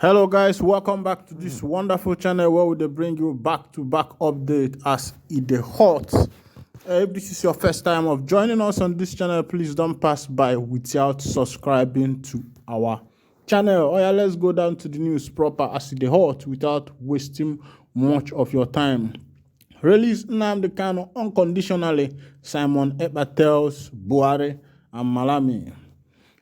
Hello guys, welcome back to this wonderful channel where we bring you back-to-back update as it dey hot. If this is your first time of joining us on this channel, please don't pass by without subscribing to our channel. Oh yeah, let's go down to the news proper as it dey hot without wasting much of your time. Release Nnamdi Kanu unconditionally, Simon Ekpa tells Buhari and Malami.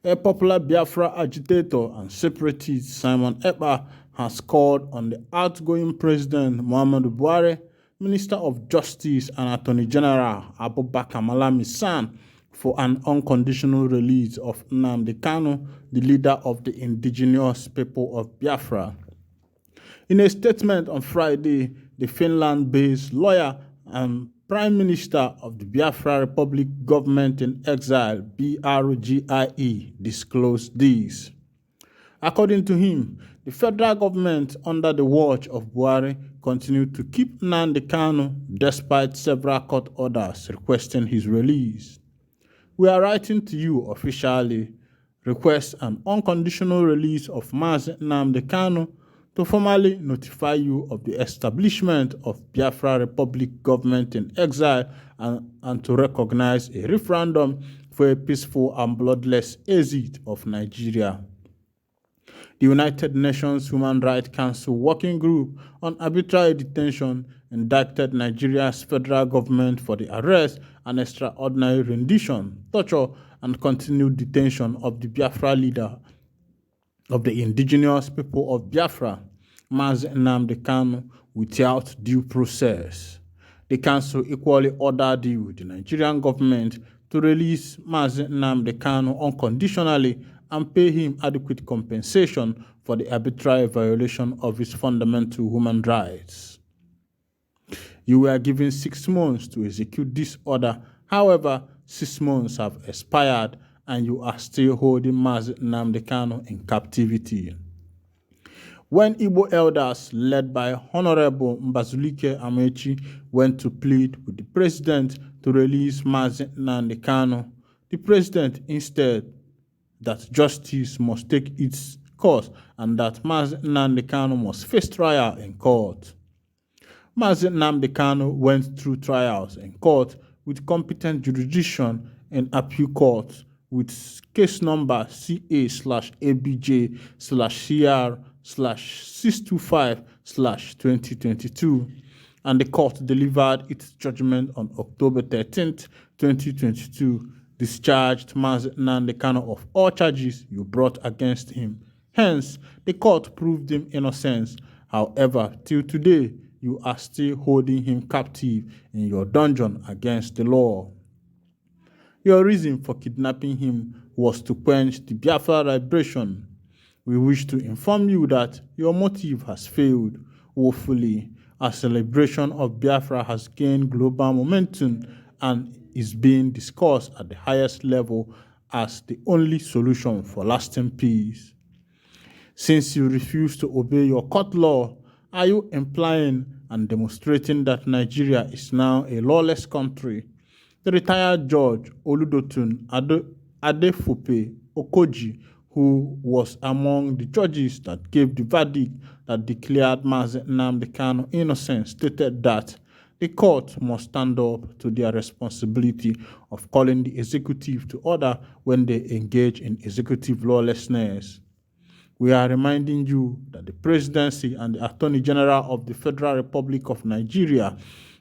A popular Biafra agitator and separatist, Simon Ekpa, has called on the outgoing President Muhammadu Buhari, Minister of Justice and Attorney General Abubakar Malami's son, for an unconditional release of Nnamdi Kanu, the leader of the indigenous people of Biafra. In a statement on Friday, the Finland-based lawyer and Prime Minister of the Biafra Republic Government in Exile, BRGIE, disclosed this. According to him, the federal government, under the watch of Buhari, continued to keep Nnamdi Kanu despite several court orders requesting his release. We are writing to you officially, request an unconditional release of Mazi Nnamdi Kanu to formally notify you of the establishment of Biafra Republic Government in Exile and to recognize a referendum for a peaceful and bloodless exit of Nigeria. The United Nations Human Rights Council Working Group on Arbitrary Detention indicted Nigeria's federal government for the arrest and extraordinary rendition, torture, and continued detention of the Biafra leader of the indigenous people of Biafra, Mazi Nnamdi Kanu, without due process. The council equally ordered the Nigerian government to release Mazi Nnamdi Kanu unconditionally and pay him adequate compensation for the arbitrary violation of his fundamental human rights. You were given 6 months to execute this order. However, 6 months have expired and you are still holding Mazi Nnamdi Kanu in captivity. When Igbo elders led by Honorable Mbazulike Amechi went to plead with the president to release Mazi Nnamdi Kanu, the president instead that justice must take its course and that Mazi Nnamdi Kanu must face trial in court. Mazi Nnamdi Kanu went through trials in court with competent jurisdiction in appeal court with case number CA/ABJ/CR/625/2022, and the court delivered its judgment on October 13, 2022, discharged Mazi Nnamdi Kanu of all charges you brought against him. Hence, the court proved him innocent. However, till today, you are still holding him captive in your dungeon against the law. Your reason for kidnapping him was to quench the Biafra liberation. We wish to inform you that your motive has failed woefully, as the liberation of Biafra has gained global momentum and is being discussed at the highest level as the only solution for lasting peace. Since you refuse to obey your court law, are you implying and demonstrating that Nigeria is now a lawless country? The retired judge Oludotun Adefope Okoji, who was among the judges that gave the verdict that declared Mazi Nnamdi Kanu innocent, stated that the court must stand up to their responsibility of calling the executive to order when they engage in executive lawlessness. We are reminding you that the presidency and the Attorney General of the Federal Republic of Nigeria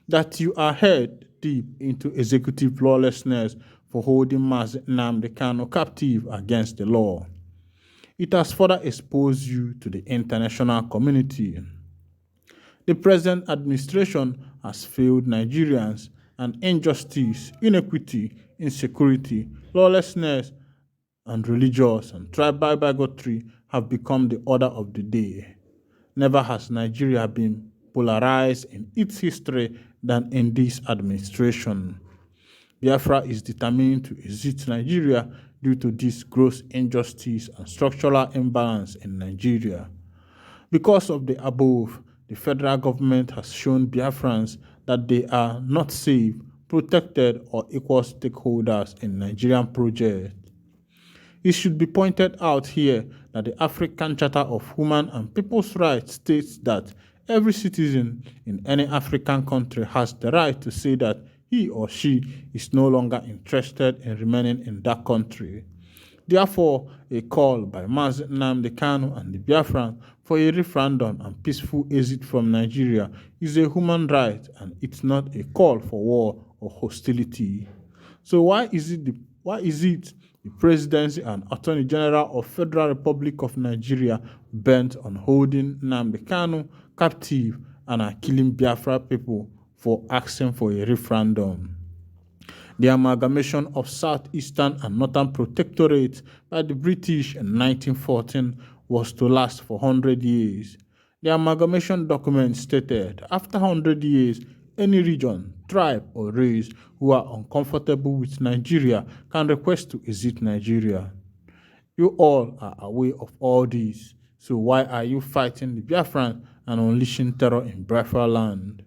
that you are head deep into executive lawlessness for holding Mazi Nnamdi Kanu captive against the law. It has further exposed you to the international community. The present administration has failed Nigerians, and injustice, inequity, insecurity, lawlessness, and religious and tribal bigotry have become the order of the day. Never has Nigeria been polarized in its history than in this administration. Biafra is determined to exit Nigeria due to this gross injustice and structural imbalance in Nigeria. Because of the above, the federal government has shown Biafrans that they are not safe, protected, or equal stakeholders in Nigerian project. It should be pointed out here that the African Charter of Human and People's Rights states that every citizen in any African country has the right to say that he or she is no longer interested in remaining in that country. Therefore, a call by Mazi Nnamdi Kanu and the Biafran for a referendum and peaceful exit from Nigeria is a human right, and it's not a call for war or hostility. So why is it the Presidency and Attorney General of Federal Republic of Nigeria bent on holding Nnamdi Kanu captive and are killing Biafra people for asking for a referendum? The amalgamation of Southeastern and Northern Protectorate by the British in 1914 was to last for 100 years. The amalgamation document stated, after 100 years, any region, tribe, or race who are uncomfortable with Nigeria can request to exit Nigeria. You all are aware of all this, so why are you fighting the Biafran and unleashing terror in Biafra land?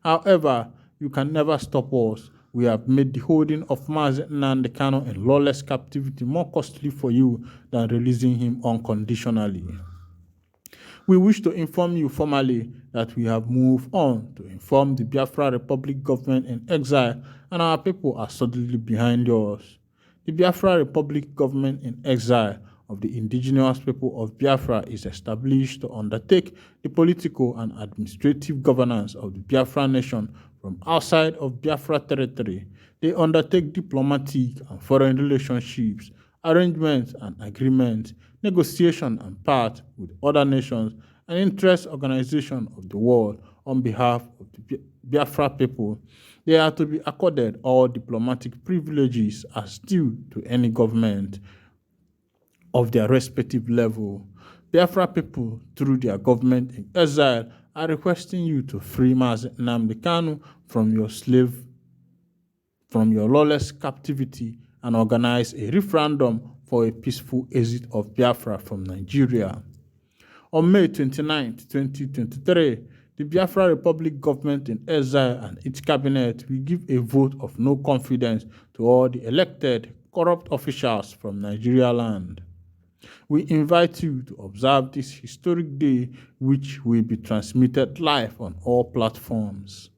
However, you can never stop us. We have made the holding of Mazi Nnamdi Kanu in lawless captivity more costly for you than releasing him unconditionally. We wish to inform you formally that we have moved on to inform the Biafra Republic government in exile, and our people are solidly behind yours. The Biafra Republic government in exile of the indigenous people of Biafra is established to undertake the political and administrative governance of the Biafra nation from outside of Biafra territory. They undertake diplomatic and foreign relationships, arrangements and agreements, negotiation and part with other nations and interest organizations of the world on behalf of the Biafra people. They are to be accorded all diplomatic privileges as due to any government of their respective level. Biafra people, through their government in exile, are requesting you to free Mazi Nnamdi Kanu from your lawless captivity and organize a referendum for a peaceful exit of Biafra from Nigeria. On May 29, 2023, the Biafra Republic government in exile and its cabinet will give a vote of no confidence to all the elected, corrupt officials from Nigeria land. We invite you to observe this historic day, which will be transmitted live on all platforms.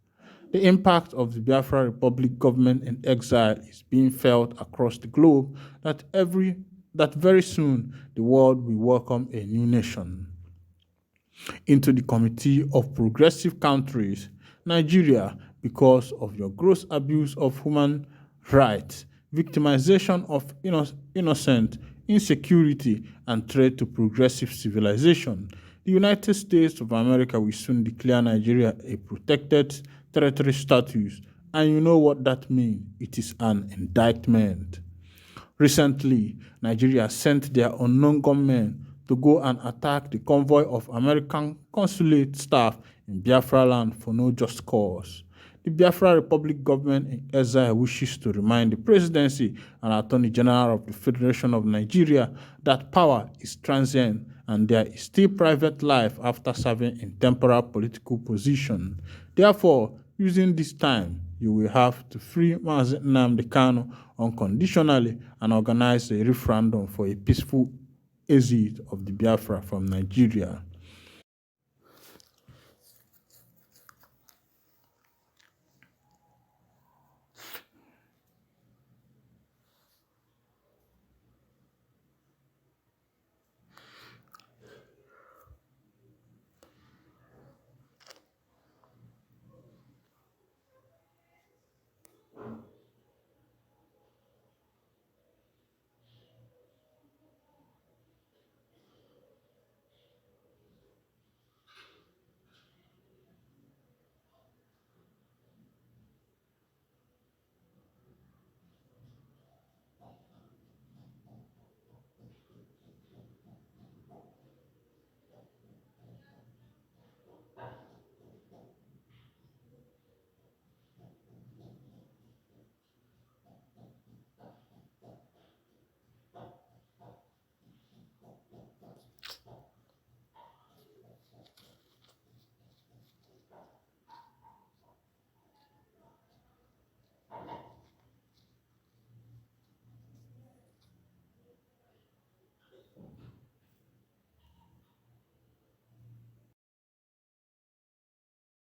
The impact of the Biafra Republic government in exile is being felt across the globe that very soon the world will welcome a new nation. Into the Committee of Progressive Countries, Nigeria, because of your gross abuse of human rights, victimization of innocent, insecurity, and threat to progressive civilization, the United States of America will soon declare Nigeria a protected territory status, and you know what that means. It is an indictment. Recently, Nigeria sent their unknown gunmen to go and attack the convoy of American consulate staff in Biafra land for no just cause. The Biafra Republic government in exile wishes to remind the Presidency and Attorney General of the Federation of Nigeria that power is transient and there is still private life after serving in temporal political position. Therefore, using this time, you will have to free Mazi Nnamdi Kanu unconditionally and organize a referendum for a peaceful exit of the Biafra from Nigeria.